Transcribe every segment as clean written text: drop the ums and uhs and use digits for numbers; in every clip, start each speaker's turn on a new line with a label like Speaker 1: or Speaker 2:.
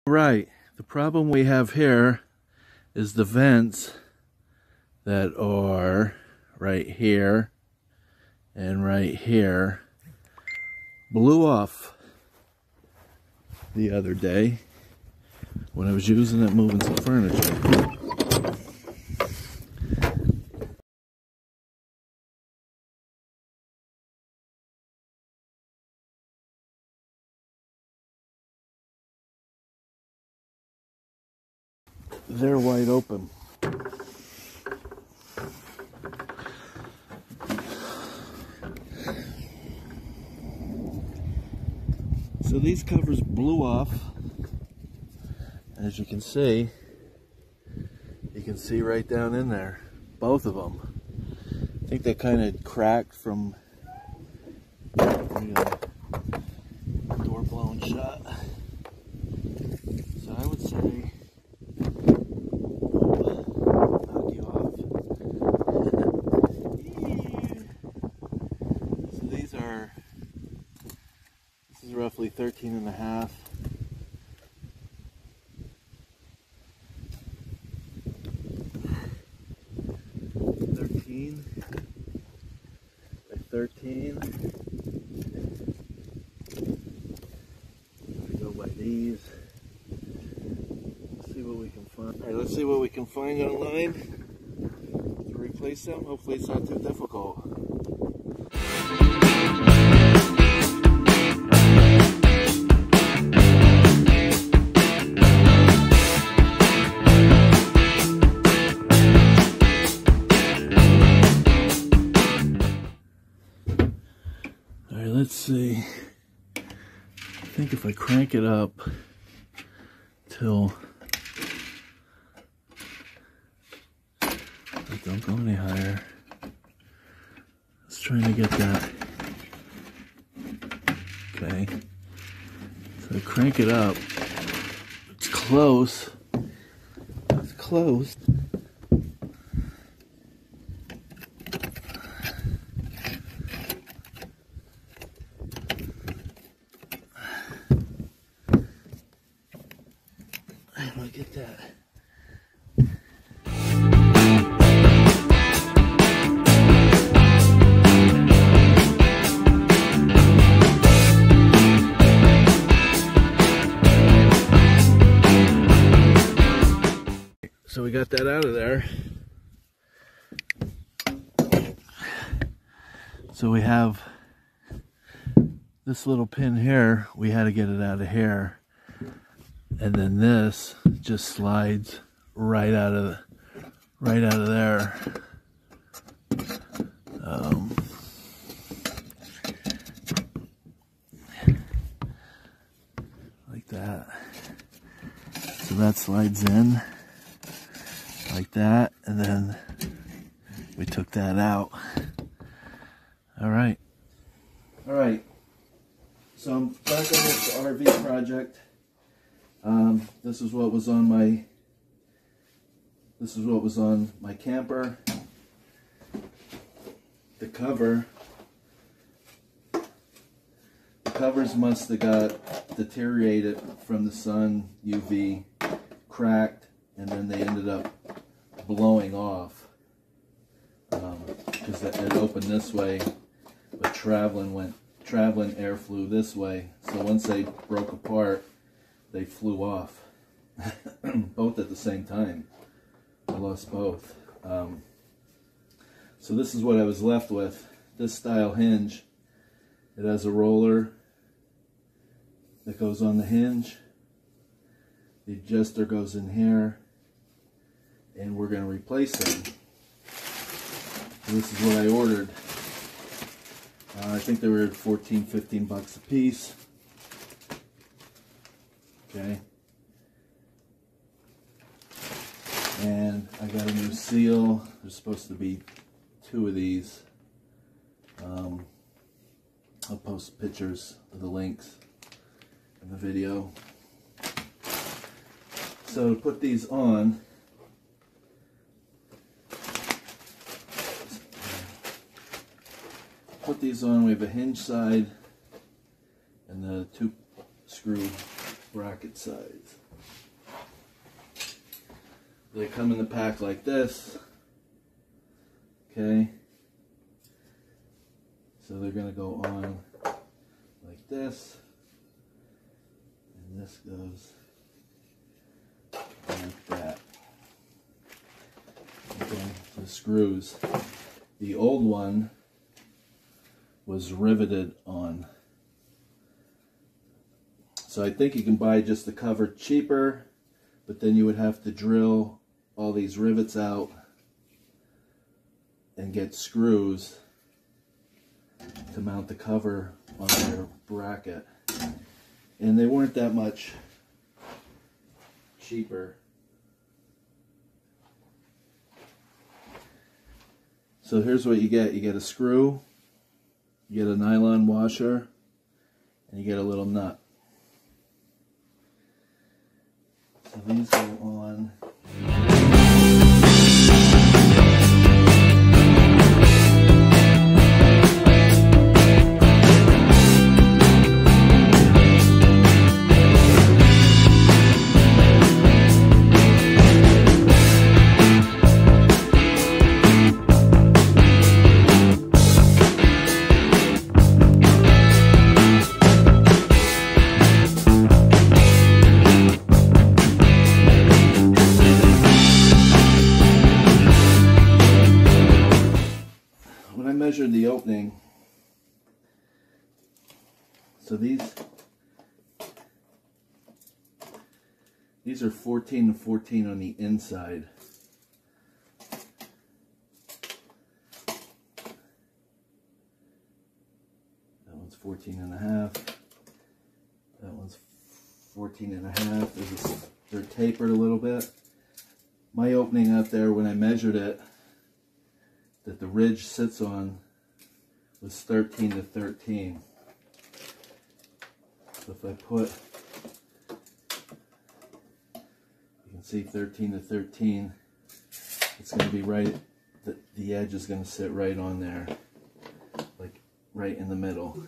Speaker 1: Right, the problem we have here is the vents that are right here and right here blew off the other day when I was using it moving some furniture. They're wide open. So these covers blew off. As you can see right down in there, both of them. I think they kind of cracked from the door blown shut. So I would say knock you off. So this is roughly 13 and a half. 13 by 13. We go by these. Let's see what we can find. All right, let's see what we can find online to replace them. Hopefully it's not too difficult. Let's see. I think if I crank it up till don't go any higher. Let's try to get that. Okay. So I crank it up. It's close. It's close. Look at that. So we got that out of there. So we have this little pin here. We had to get it out of here. And then this just slides right out of there. Like that. So that slides in like that, and then we took that out. All right. So I'm back on this RV project. This is what was on my camper. The covers must have got deteriorated from the sun, UV, cracked, and then they ended up blowing off because it opened this way, but traveling air flew this way. So once they broke apart, they flew off. Both at the same time. I lost both. So this is what I was left with. This style hinge. It has a roller that goes on the hinge. The adjuster goes in here, and we're going to replace them. So this is what I ordered. I think they were 14, 15 bucks a piece. Okay. And I got a new seal. There's supposed to be 2 of these. I'll post pictures of the links in the video. So to put these on, we have a hinge side and the 2 screw bracket sides. They come in the pack like this. Okay. So they're going to go on like this. And this goes like that. Okay, the screws. The old one was riveted on. So I think you can buy just the cover cheaper, but then you would have to drill all these rivets out and get screws to mount the cover on their bracket. And they weren't that much cheaper. So here's what you get. You get a screw, you get a nylon washer, and you get a little nut. So these go on. Measured the opening, so these are 14 to 14 on the inside. That one's 14 and a half. That one's 14 and a half. They're tapered a little bit. My opening out there, when I measured it, that the ridge sits on was 13 to 13. So if I put, you can see 13 to 13, it's going to be right, the edge is going to sit right on there, like right in the middle.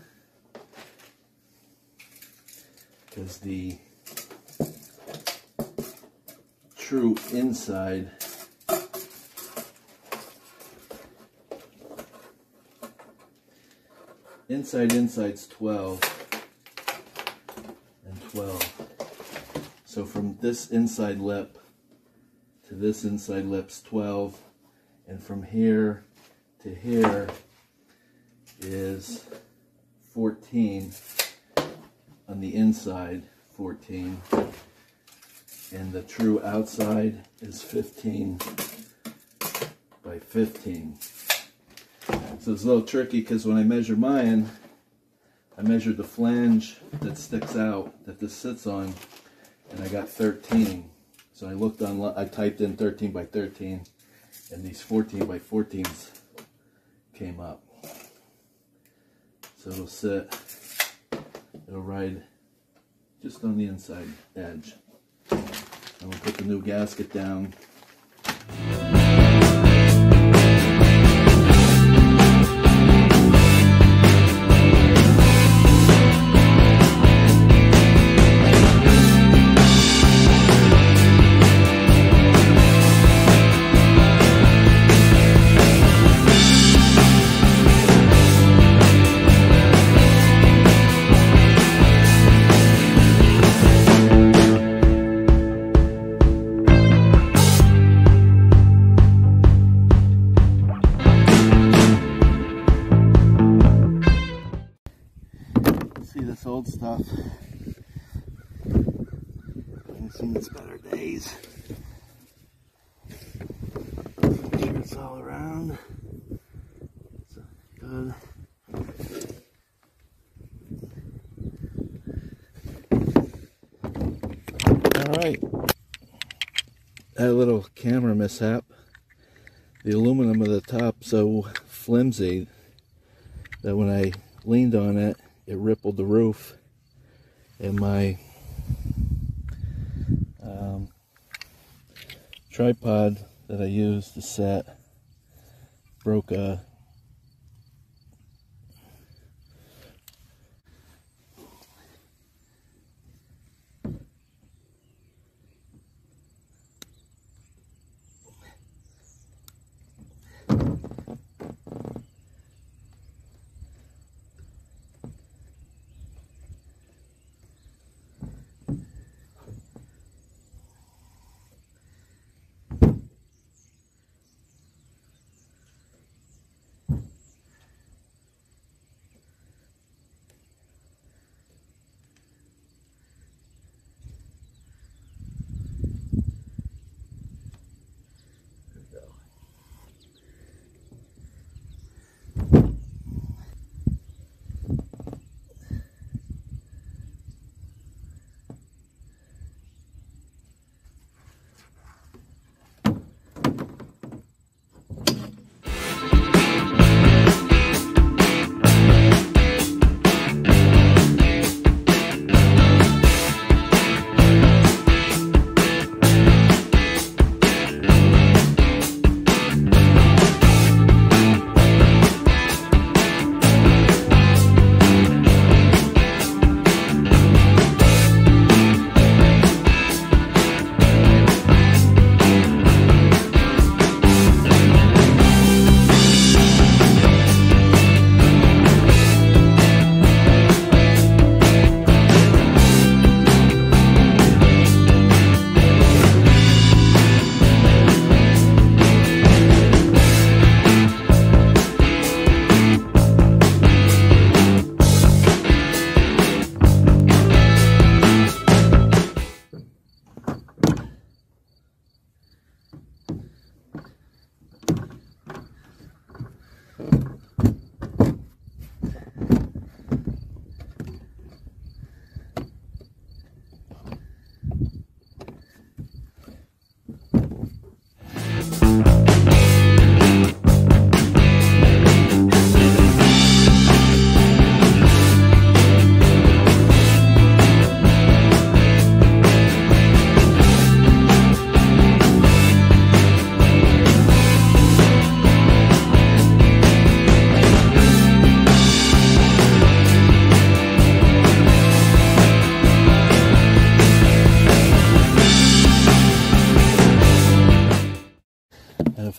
Speaker 1: Because the true inside inside's 12 and 12. So from this inside lip to this inside lip's 12, and from here to here is 14 on the inside, 14, and the true outside is 15 by 15. So it's a little tricky because when I measure mine, I measured the flange that sticks out, that this sits on, and I got 13. So I looked online, I typed in 13 by 13, and these 14 by 14s came up. So it'll sit, it'll ride just on the inside edge. I'm going to put the new gasket down. Old stuff. I've seen its better days. Make sure it's all around. It's good. Alright. That little camera mishap. The aluminum of the top so flimsy that when I leaned on it, it rippled the roof, and my tripod that I used to set broke a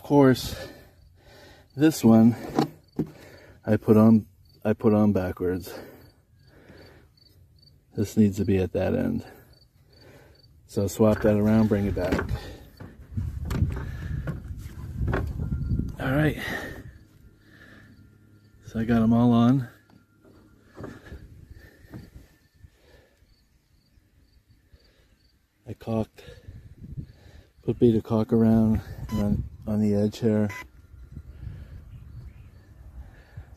Speaker 1: course, this one I put on backwards. This needs to be at that end. So swap that around, bring it back. All right. So I got them all on. I caulked, put bead of caulk around on the edge here.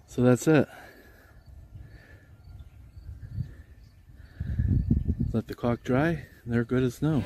Speaker 1: So that's it. Let the caulk dry, and they're good as new.